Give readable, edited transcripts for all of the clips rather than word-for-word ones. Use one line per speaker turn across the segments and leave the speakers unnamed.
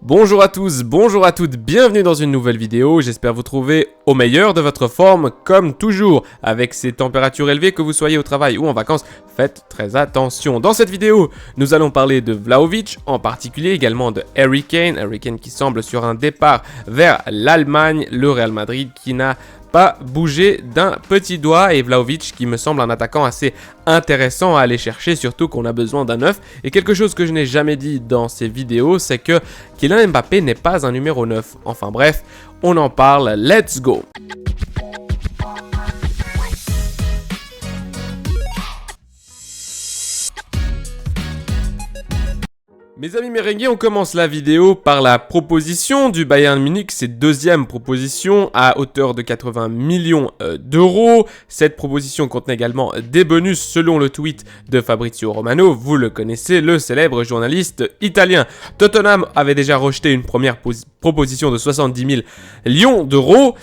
Bonjour à tous, bonjour à toutes, bienvenue dans une nouvelle vidéo, j'espère vous trouver au meilleur de votre forme comme toujours. Avec ces températures élevées, que vous soyez au travail ou en vacances, faites très attention. Dans cette vidéo, nous allons parler de Vlahovic, en particulier également de Harry Kane qui semble sur un départ vers l'Allemagne, le Real Madrid qui n'a pas bougé d'un petit doigt, et Vlahovic qui me semble un attaquant assez intéressant à aller chercher, surtout qu'on a besoin d'un neuf. Et quelque chose que je n'ai jamais dit dans ces vidéos, c'est que Kylian Mbappé n'est pas un numéro 9. Enfin bref, on en parle, let's go! Mes amis merengues, on commence la vidéo par la proposition du Bayern Munich, c'est deuxième proposition à hauteur de 80 millions d'euros. Cette proposition contenait également des bonus selon le tweet de Fabrizio Romano, vous le connaissez, le célèbre journaliste italien. Tottenham avait déjà rejeté une première proposition de 70 000 millions d'euros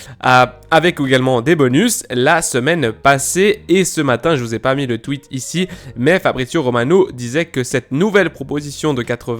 avec également des bonus la semaine passée, et ce matin, je vous ai pas mis le tweet ici, mais Fabrizio Romano disait que cette nouvelle proposition de 80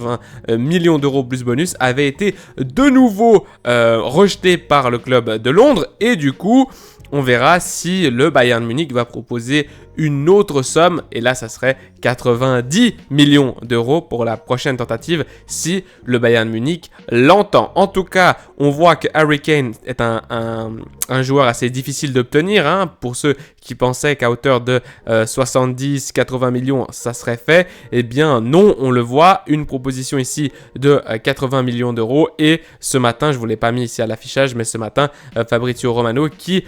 millions d'euros plus bonus avait été de nouveau rejetée par le club de Londres, et du coup on verra si le Bayern Munich va proposer une autre somme, et là ça serait 90 millions d'euros pour la prochaine tentative si le Bayern Munich l'entend. En tout cas, on voit que Harry Kane est un joueur assez difficile d'obtenir, hein, pour ceux qui pensaient qu'à hauteur de 70-80 millions ça serait fait. Eh bien non, on le voit, une proposition ici de 80 millions d'euros, et ce matin, je ne vous l'ai pas mis ici à l'affichage, mais ce matin, Fabrizio Romano qui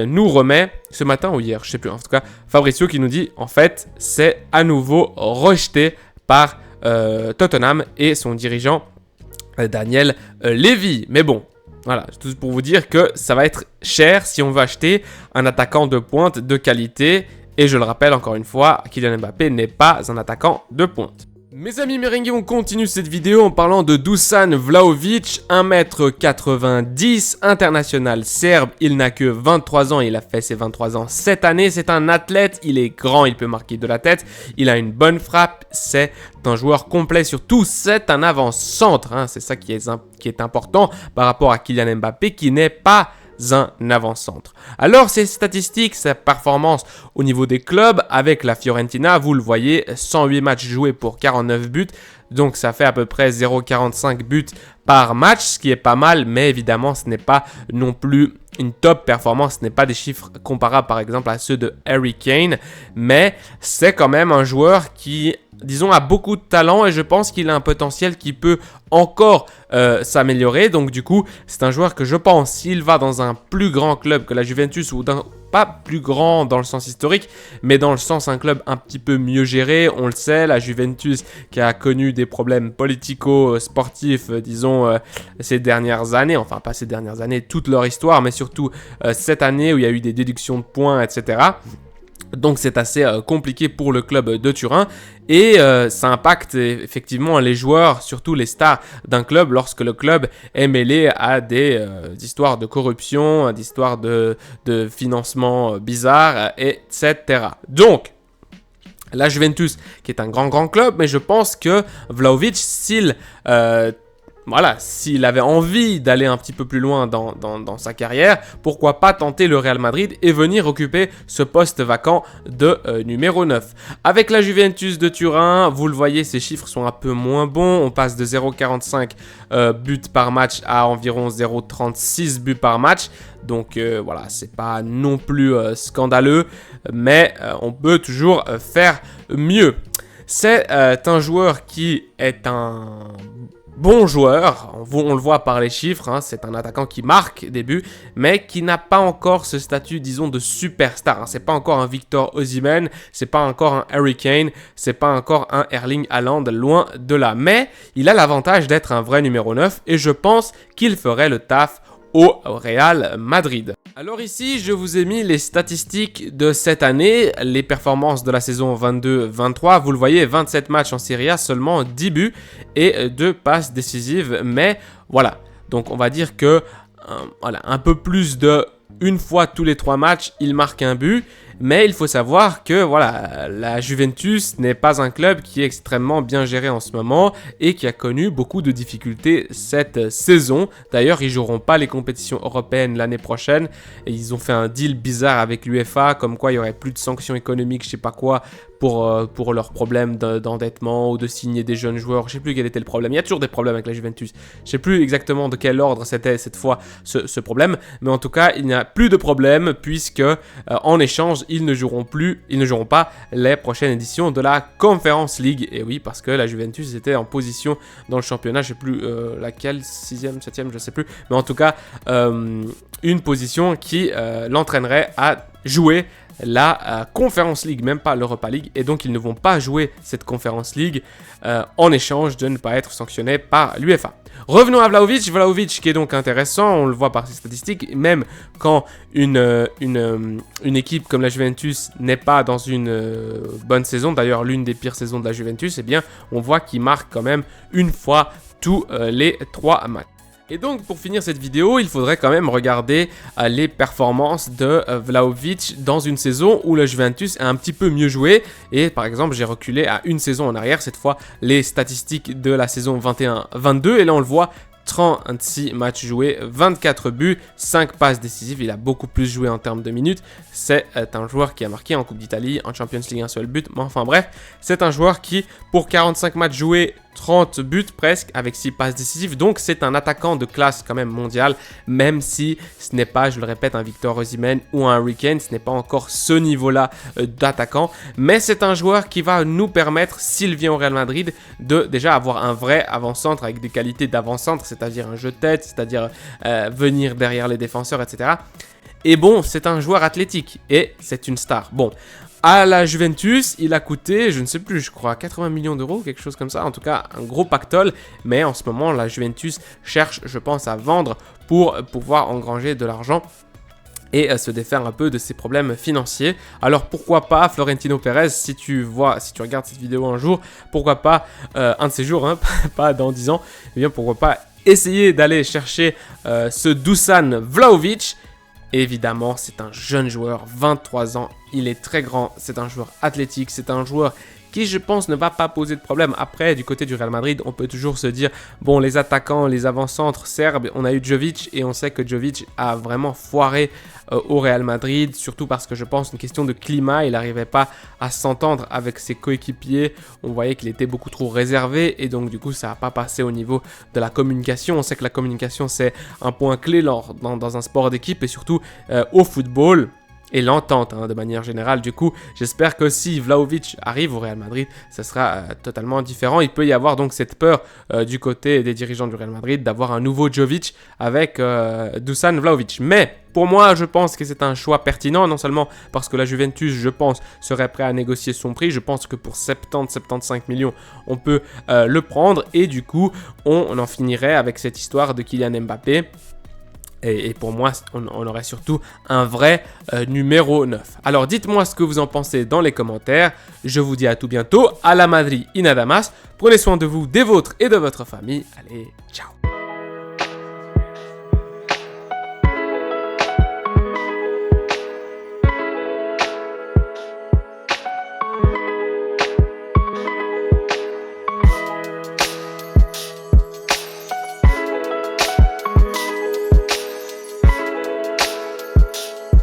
nous remet, ce matin ou hier, je ne sais plus, en tout cas, Fabrizio qui nous dit, en fait, c'est à nouveau rejeté par Tottenham et son dirigeant Daniel Levy. Mais bon, voilà, tout pour vous dire que ça va être cher si on veut acheter un attaquant de pointe de qualité. Et je le rappelle encore une fois, Kylian Mbappé n'est pas un attaquant de pointe. Mes amis merengues, on continue cette vidéo en parlant de Dusan Vlahovic, 1m90, international serbe, il n'a que 23 ans, il a fait ses 23 ans cette année, c'est un athlète, il est grand, il peut marquer de la tête, il a une bonne frappe, c'est un joueur complet sur tout, c'est un avant-centre, hein, c'est ça qui est important par rapport à Kylian Mbappé qui n'est pas un avant-centre. Alors ses statistiques, sa performance au niveau des clubs avec la Fiorentina, vous le voyez, 108 matchs joués pour 49 buts, donc ça fait à peu près 0,45 buts par match, ce qui est pas mal, mais évidemment ce n'est pas non plus une top performance, ce n'est pas des chiffres comparables par exemple à ceux de Harry Kane, mais c'est quand même un joueur qui, disons, a beaucoup de talent, et je pense qu'il a un potentiel qui peut encore s'améliorer. Donc du coup, c'est un joueur que je pense, s'il va dans un plus grand club que la Juventus, ou pas plus grand dans le sens historique, mais dans le sens un club un petit peu mieux géré, on le sait, la Juventus qui a connu des problèmes politico-sportifs, disons, ces dernières années, enfin pas ces dernières années, toute leur histoire, mais surtout cette année où il y a eu des déductions de points, etc. Donc c'est assez compliqué pour le club de Turin, et ça impacte effectivement les joueurs, surtout les stars d'un club, lorsque le club est mêlé à des histoires de corruption, d'histoires de financement bizarres, etc. Donc la Juventus qui est un grand club, mais je pense que Vlahovic, s'il avait envie d'aller un petit peu plus loin dans sa carrière, pourquoi pas tenter le Real Madrid et venir occuper ce poste vacant de numéro 9. Avec la Juventus de Turin, vous le voyez, ces chiffres sont un peu moins bons. On passe de 0,45 buts par match à environ 0,36 buts par match. Donc voilà, c'est pas non plus scandaleux, mais on peut toujours faire mieux. C'est un joueur qui est un bon joueur, on le voit par les chiffres, hein, c'est un attaquant qui marque des buts, mais qui n'a pas encore ce statut, disons, de superstar. Hein. C'est pas encore un Victor Osimhen, c'est pas encore un Harry Kane, c'est pas encore un Erling Haaland, loin de là. Mais il a l'avantage d'être un vrai numéro 9, et je pense qu'il ferait le taf au Real Madrid. Alors ici, je vous ai mis les statistiques de cette année, les performances de la saison 22-23. Vous le voyez, 27 matchs en Serie A, seulement 10 buts et 2 passes décisives. Mais voilà, donc on va dire que un peu plus de une fois tous les 3 matchs, il marque un but. Mais il faut savoir que voilà, la Juventus n'est pas un club qui est extrêmement bien géré en ce moment et qui a connu beaucoup de difficultés cette saison. D'ailleurs, ils joueront pas les compétitions européennes l'année prochaine. Et ils ont fait un deal bizarre avec l'UEFA, comme quoi il y aurait plus de sanctions économiques, je sais pas quoi, pour leurs problèmes d'endettement ou de signer des jeunes joueurs. Je sais plus quel était le problème. Il y a toujours des problèmes avec la Juventus. Je sais plus exactement de quel ordre c'était cette fois ce problème, mais en tout cas, il n'y a plus de problème puisque en échange, ils ne joueront pas les prochaines éditions de la Conference League. Et oui, parce que la Juventus était en position dans le championnat, je sais plus laquelle, 6e, 7e, je sais plus, mais en tout cas, une position qui l'entraînerait à jouer la Conference League, même pas l'Europa League, et donc ils ne vont pas jouer cette Conference League en échange de ne pas être sanctionnés par l'UEFA. Revenons à Vlahovic. Vlahovic qui est donc intéressant, on le voit par ses statistiques, même quand une équipe comme la Juventus n'est pas dans une bonne saison, d'ailleurs l'une des pires saisons de la Juventus, eh bien on voit qu'il marque quand même une fois tous les 3 matchs. Et donc pour finir cette vidéo, il faudrait quand même regarder les performances de Vlahovic dans une saison où la Juventus a un petit peu mieux joué. Et par exemple, j'ai reculé à une saison en arrière, cette fois les statistiques de la saison 21-22. Et là on le voit, 36 matchs joués, 24 buts, 5 passes décisives. Il a beaucoup plus joué en termes de minutes. C'est un joueur qui a marqué en Coupe d'Italie, en Champions League un seul but. Mais enfin bref, c'est un joueur qui, pour 45 matchs joués, 30 buts presque, avec 6 passes décisives. Donc c'est un attaquant de classe quand même mondiale, même si ce n'est pas, je le répète, un Victor Osimhen ou un Harry Kane. Ce n'est pas encore ce niveau-là d'attaquant. Mais c'est un joueur qui va nous permettre, s'il vient au Real Madrid, de déjà avoir un vrai avant-centre avec des qualités d'avant-centre, c'est-à-dire un jeu de tête, c'est-à-dire venir derrière les défenseurs, etc. Et bon, c'est un joueur athlétique et c'est une star. Bon, à la Juventus, il a coûté, je ne sais plus, je crois 80 millions d'euros, quelque chose comme ça. En tout cas, un gros pactole. Mais en ce moment, la Juventus cherche, je pense, à vendre pour pouvoir engranger de l'argent et se défaire un peu de ses problèmes financiers. Alors pourquoi pas Florentino Pérez, si tu regardes cette vidéo un jour, pourquoi pas un de ces jours, hein, pas dans 10 ans, eh bien pourquoi pas essayer d'aller chercher ce Dusan Vlahovic. Évidemment, c'est un jeune joueur, 23 ans, il est très grand, c'est un joueur athlétique, c'est un joueur qui, je pense, ne va pas poser de problème. Après, du côté du Real Madrid, on peut toujours se dire, bon, les attaquants, les avant-centres serbes, on a eu Jovic, et on sait que Jovic a vraiment foiré au Real Madrid, surtout parce que je pense une question de climat, il n'arrivait pas à s'entendre avec ses coéquipiers, on voyait qu'il était beaucoup trop réservé, et donc du coup, ça n'a pas passé au niveau de la communication. On sait que la communication, c'est un point clé dans un sport d'équipe, et surtout au football. Et l'entente, hein, de manière générale. Du coup, j'espère que si Vlahovic arrive au Real Madrid, ça sera totalement différent. Il peut y avoir donc cette peur du côté des dirigeants du Real Madrid d'avoir un nouveau Jovic avec Dusan Vlahovic. Mais pour moi, je pense que c'est un choix pertinent, non seulement parce que la Juventus, je pense, serait prêt à négocier son prix. Je pense que pour 70-75 millions, on peut le prendre. Et du coup, on en finirait avec cette histoire de Kylian Mbappé. Et pour moi, on aurait surtout un vrai numéro 9. Alors dites-moi ce que vous en pensez dans les commentaires. Je vous dis à tout bientôt. À la Madrid y nada más. Prenez soin de vous, des vôtres et de votre famille. Allez, ciao.